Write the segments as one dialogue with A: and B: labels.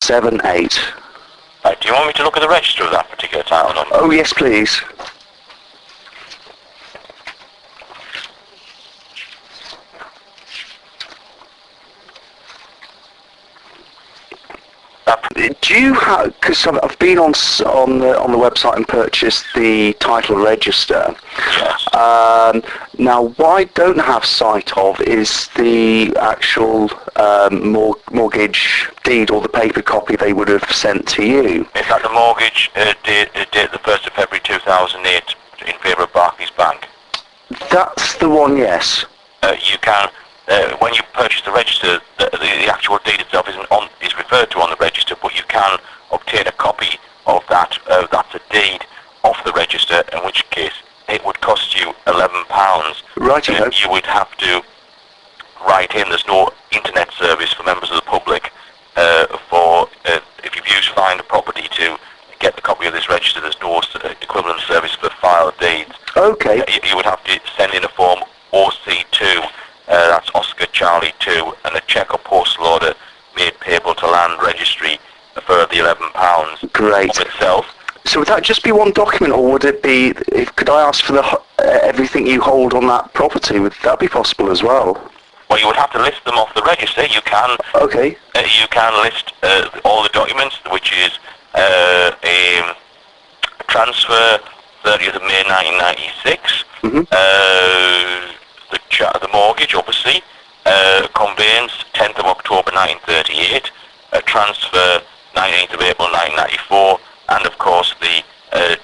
A: 78.
B: Right, do you want me to look at the register of that particular title number?
A: Oh, yes, please. Do you have? Because I've been on the website and purchased the title register.
B: Yes.
A: Now, what I don't have sight of is the actual mortgage deed or the paper copy they would have sent to you.
B: Is that the mortgage date the 1st of February 2008 in favour of Barclays Bank?
A: That's the one, yes.
B: You can, when you purchase the register, the actual deed itself is referred to on the register, but you can obtain a copy of that. That's a deed off the register, in which case it would cost you £11.
A: Right.
B: You would have to write in. There's no internet service for members of the public if you've used Find a Property to get the copy of this register. There's no equivalent service for file deeds.
A: Okay.
B: You would have to send in a form OC2, that's Oscar Charlie 2, and a cheque or postal order made payable to Land Registry for the £11
A: Great.
B: of itself.
A: So would that just be one document, or would it be? Could I ask for the everything you hold on that property? Would that be possible as well?
B: Well, you would have to list them off the register. You can.
A: Okay.
B: You can list all the documents, which is a transfer 30th of May 1996.
A: Mm-hmm.
B: The mortgage, obviously, conveyance 10th of October 1938, a transfer 19th of April 1994, and of course the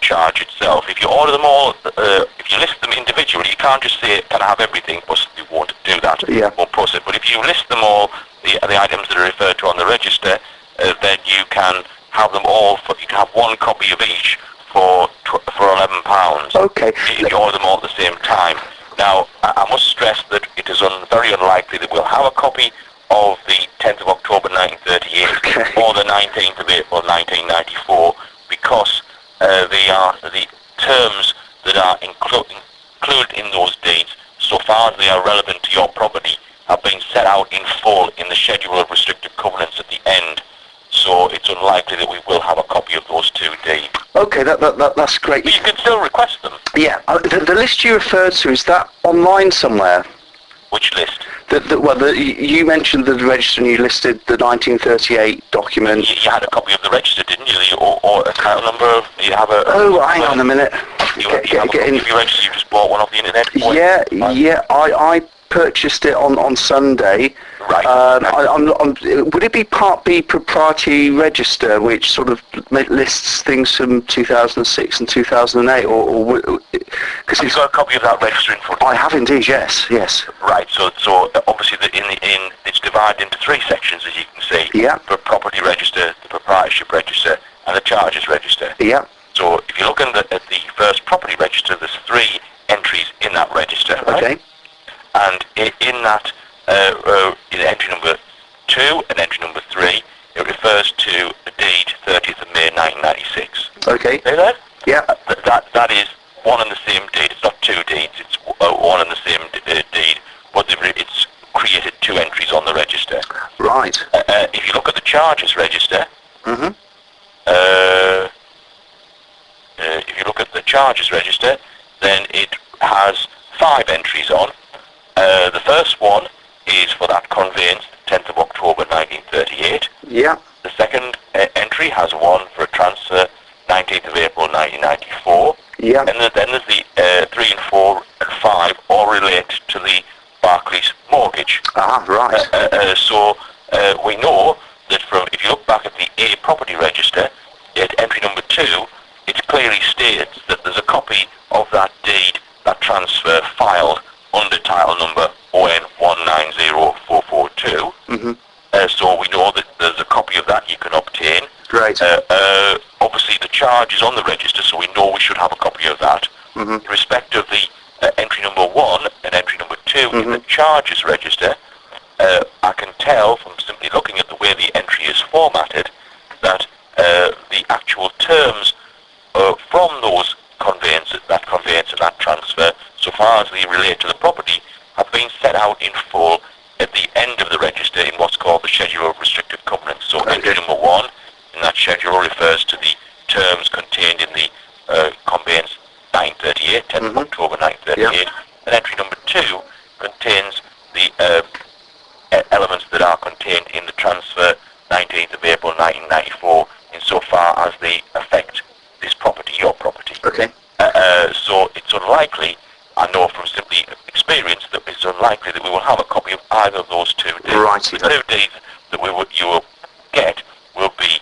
B: charge itself. If you order them all, if you list them individually, you can't just say, can I have everything, because you won't do that.
A: Yeah.
B: Won't process. But if you list them all, the items that are referred to on the register, then you can have them all, you can have one copy of each for £11.
A: Okay.
B: If you order them all at the same time. Now, I must stress that it is very unlikely that we'll have a copy of the 10th of October 1938 or the 19th of April 1994, because they are the terms that are included in those deeds, so far as they are relevant to your property, have been set out in full in the schedule of restrictive covenants at the end. So it's unlikely that we will have a copy of those two deeds.
A: Okay, that's great.
B: But you can still request them.
A: Yeah, the list you referred to, is that online somewhere?
B: Which list?
A: You mentioned the register and you listed the 1938 document.
B: You had a copy of the register, didn't you? Or a title number? You have a...
A: Oh, hang on a minute.
B: You have a copy of your register, you just bought one off the internet?
A: Yeah, I purchased it on Sunday.
B: Right.
A: Would it be Part B proprietary register, which sort of lists things from 2006 and 2008, or because
B: have you got a copy of that register in front of you?
A: I have indeed. Yes.
B: Right. So obviously it's divided into three sections, as you can see.
A: Yeah.
B: The property register, the proprietorship register, and the charges register.
A: Yeah.
B: So if you look at the first property register, there's three entries in that register. Right?
A: Okay.
B: And in that, in entry number 2 and entry number 3, it refers to the deed 30th of May 1996.
A: Okay.
B: See that?
A: Yeah.
B: That is one and the same deed. It's not two deeds. It's one and the same deed, but it's created two entries on the register.
A: Right.
B: If you look at the charges register,
A: Mm-hmm.
B: if you look at the charges register, then it has 5 entries on. The first one is for that conveyance, 10th of October 1938.
A: Yeah.
B: The second entry has one for a transfer, 19th of April 1994.
A: Yeah.
B: And then there's the 3 and 4 and 5 all relate to the Barclays mortgage.
A: Ah, right.
B: So we know that if you look back at the A property register, at entry number 2, it clearly states that there's a copy of that deed, that transfer, filed under title number ON 190442.
A: Mm-hmm.
B: So we know that there's a copy of that you can obtain.
A: Great.
B: Obviously the charge is on the register, so we know we should have a copy of that.
A: Mm-hmm.
B: In respect of the entry number 1 and entry number 2 in
A: Mm-hmm.
B: the charges register, I can tell from simply looking at the way the entry is formatted that the actual terms from those that conveyance and that transfer, so far as they relate to the property, have been set out in full at the end of the register in what's called the schedule of restrictive covenants. So entry number 1 schedule refers to the terms contained in the conveyance 1938, 10th of October 1938.
A: Yep.
B: And entry number 2 contains the elements that are contained in the transfer 19th of April 1994 insofar as they affect this property, your property.
A: Okay.
B: So it's unlikely, I know from simply experience, that it's unlikely that we will have a copy of either of those two deeds.
A: Right.
B: The 2 deeds that you will get will be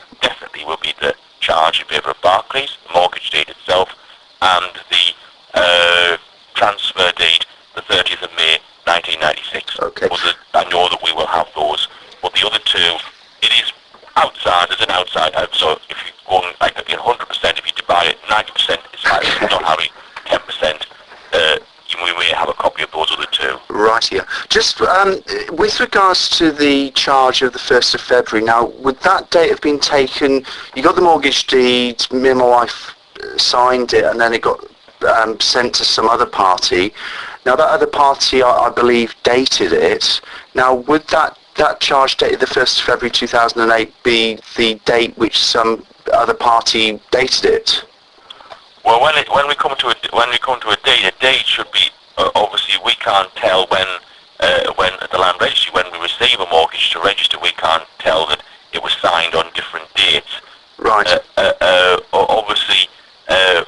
B: the charge in favour of Barclays, the mortgage deed itself, and the transfer deed, the 30th of May 1996.
A: Okay.
B: I know that we will have those. But the other 2, it is outside, there's an outside, so if you go on like 100%, if you divide it, 90% is like not having 10%, we may have a copy of those other 2.
A: Right here. Just with regards to the charge of the 1st of February, now, would that date have been taken, you got the mortgage deed, me and my wife signed it, and then it got sent to some other party. Now, that other party, I believe, dated it. Now, would that charge date, the 1st of February 2008, be the date which some other party dated it?
B: Well, when we come to a date should be obviously we can't tell when at the Land Registry, when we receive a mortgage to register, we can't tell that it was signed on different dates.
A: Right.
B: Obviously, a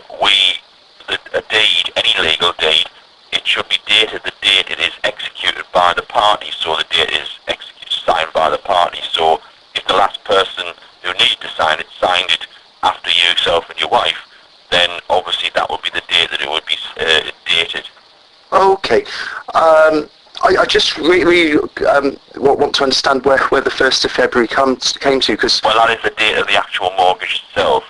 B: deed, any legal deed, it should be dated the date it is executed by the party. So the date is signed by the party. So if the last person who needed to sign it signed it after yourself and your wife, then obviously that would be the date that it would be dated.
A: Okay. I just really want to understand where the 1st of February came to, because...
B: Well, that is the date of the actual mortgage itself.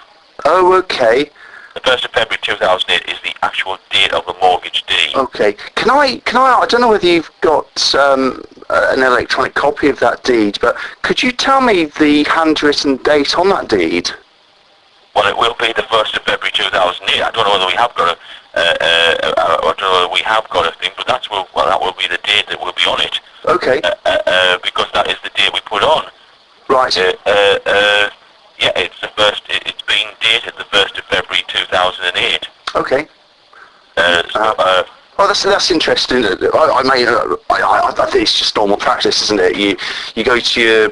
A: Oh, okay.
B: The 1st of February 2008 is the actual date of the mortgage deed.
A: Okay. Can I don't know whether you've got an electronic copy of that deed, but could you tell me the handwritten date on that deed?
B: Well, it will be the 1st of February 2008. I don't know whether we have got a thing, but that will be the date that will be on it.
A: Okay.
B: Because that is the date we put on.
A: Right.
B: Yeah, it's the first. It's been dated the 1st of February 2008.
A: Okay. Oh, that's interesting. I think it's just normal practice, isn't it? You go to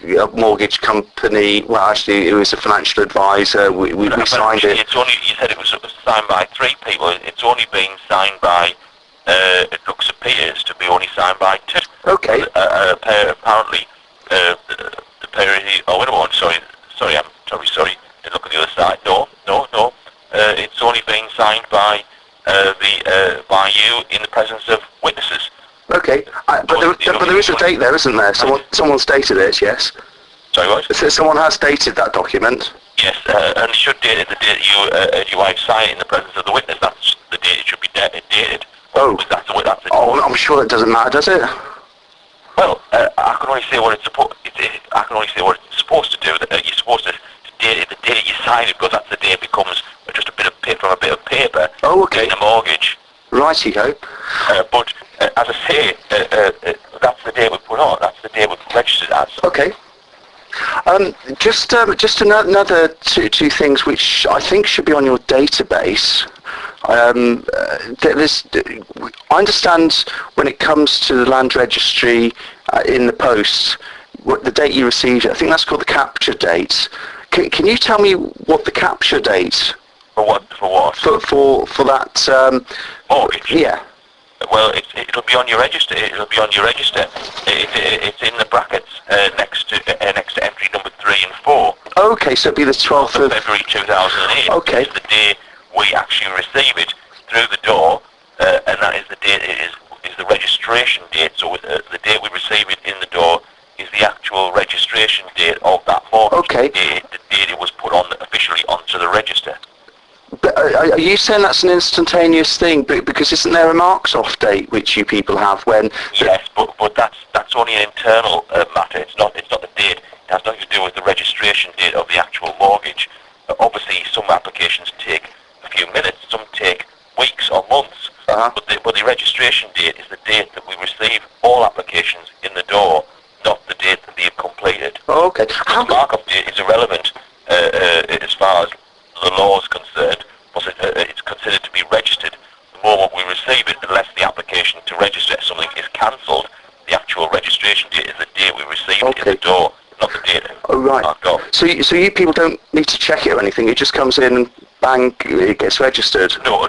A: your mortgage company. Well, actually, it was a financial advisor. We signed it.
B: It's only, you said it was signed by 3 people. It's only been signed by. It looks appears to be only signed by 2.
A: Okay.
B: Apparently, the pair. Oh, wait a moment. Sorry. I'm terribly sorry. Look at the other side. No. It's only been signed by by you in the presence of witnesses.
A: Okay, but there is a date there, isn't there? Someone's dated it, yes?
B: Sorry, what?
A: So someone has dated that document?
B: Yes, and it should date it the date your wife signed it in the presence of the witness. That's the date it should be dated.
A: Oh.
B: That's it.
A: Oh, I'm sure it doesn't matter, does it?
B: Well, I can only say what it's supposed to do. You're supposed to date it the date you sign it, because that's the day it becomes just a bit of paper from a bit of paper.
A: Oh, okay.
B: In the mortgage.
A: Righty-ho.
B: But as I say, that's the day we put on. That's the day we registered as.
A: Okay. Just another two things which I think should be on your database. I understand when it comes to the Land Registry in the post, the date you received it, I think that's called the capture date. Can you tell me what the capture date?
B: For what?
A: For that
B: mortgage.
A: Yeah.
B: Well, it'll be on your register. It's in the brackets next to entry number 3 and 4.
A: Okay, so it'll be the 12th of
B: February 2008.
A: Okay.
B: Is the day we actually receive it through the door, and that is the date. Is the registration date. So the date we receive it in the door is the actual registration date of that mortgage.
A: Okay.
B: The date it was put on officially onto the register.
A: But are you saying that's an instantaneous thing? Because isn't there a marks-off date which you people have when?
B: Yes, but that's only an internal matter. It's not the date. It has nothing to do with the registration date of the actual mortgage. Obviously, some applications take a few minutes. Some take weeks or months.
A: Uh-huh.
B: But the registration date is the date that we receive all applications in the door, not the date that they have completed.
A: Oh, Okay.
B: The mark-off date is irrelevant as far as the law is concerned, because it's considered to be registered the moment we receive it, unless the application to register something is cancelled. The actual registration date is the date we receive it in the door, not the date marked off.
A: So you people don't need to check it or anything. It just comes in and bang, it gets registered.
B: No.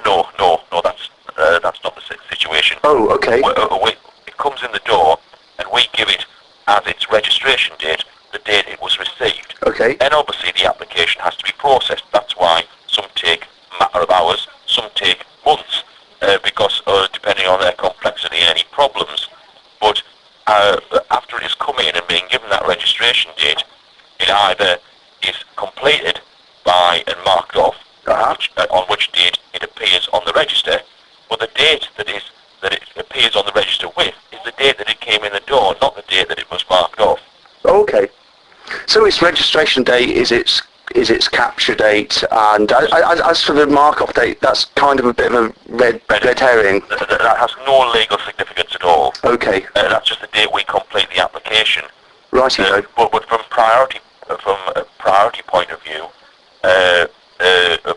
B: That's not the situation.
A: Oh, okay.
B: It comes in the door, and we give it as its registration date, the date it was received.
A: Okay.
B: And obviously the application has to be processed. That's why some take a matter of hours, some take months, because depending on their complexity and any problems. But after it has come in and been given that registration date, it either is completed by and marked off, on which date it appears on the register, but the date that it appears on the register with is the date that it came in the door, not the date that it was marked off.
A: Okay. So its registration date is its capture date, and as for the mark-off date, that's kind of a bit of a red herring.
B: That has no legal significance at all.
A: Okay.
B: That's just the date we complete the application.
A: Righty-ho.
B: But from a priority point of view, the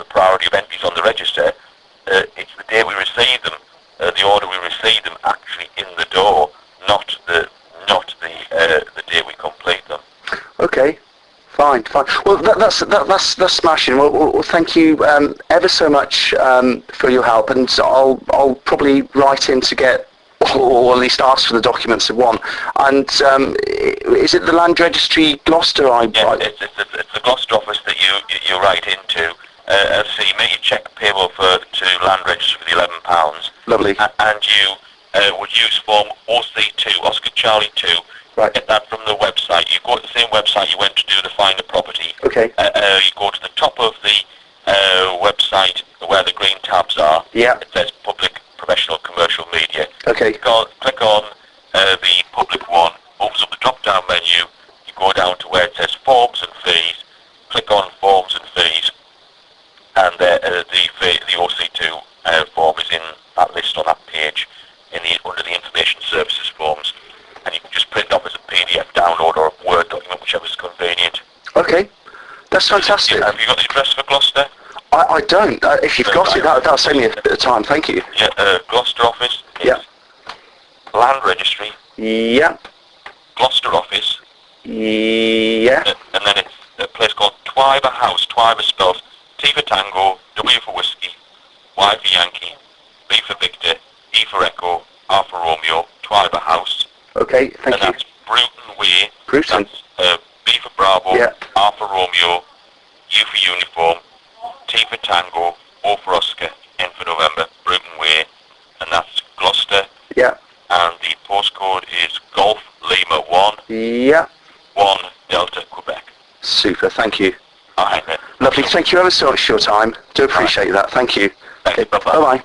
B: priority of entries on the register, it's the day we receive them, the order we receive them actually in the door, not the day we complete them.
A: Okay. Fine. Well, that's smashing. Well, thank you ever so much for your help, and I'll probably write in to get, or at least ask for the documents I want. And is it the Land Registry, Gloucester?
B: Yeah, it's the Gloucester office that you write into. So you make your cheque payable to Land Registry for the £11.
A: Lovely.
B: And you would use form OC2, Oscar Charlie 2.
A: Right.
B: Get that from the website. You go to the same website you went to do the find a property.
A: Okay.
B: You go to the top of the website where the green tabs are.
A: Yeah.
B: It says Public, Professional, Commercial Media.
A: Okay.
B: Click on the public one. Opens up the drop-down menu. You go down to where it says Forms and Fees. Click on Forms and Fees, and the OC2 form is in that list on that page under the Information Services forms. And you can just print off as a PDF download or a Word document, whichever is convenient.
A: Okay, that's fantastic.
B: Have you got the address for Gloucester?
A: I don't. If you've got it, that'll save me a bit of time. Thank you.
B: Yeah, Gloucester office is Land Registry.
A: Yeah.
B: Gloucester office.
A: Yeah.
B: And then it's a place called Twyber House. Twyber spells T for Tango, W for Whiskey, Y for Yankee, B for Victor, E for Echo, R for Romeo, Twyber House.
A: Okay, thank you.
B: And that's Bruton Way.
A: Bruton.
B: That's B for Bravo,
A: Yeah.
B: R for Romeo, U for Uniform, T for Tango, O for Oscar, N for November, Bruton Way, and that's Gloucester.
A: Yeah.
B: And the postcode is Golf Lima 1,
A: Yeah.
B: 1 Delta Quebec.
A: Super, thank you.
B: All right, then.
A: Lovely, thank you ever so much for your time. Do appreciate that, thank you.
B: Thanks,
A: Okay,
B: bye-bye.
A: bye-bye.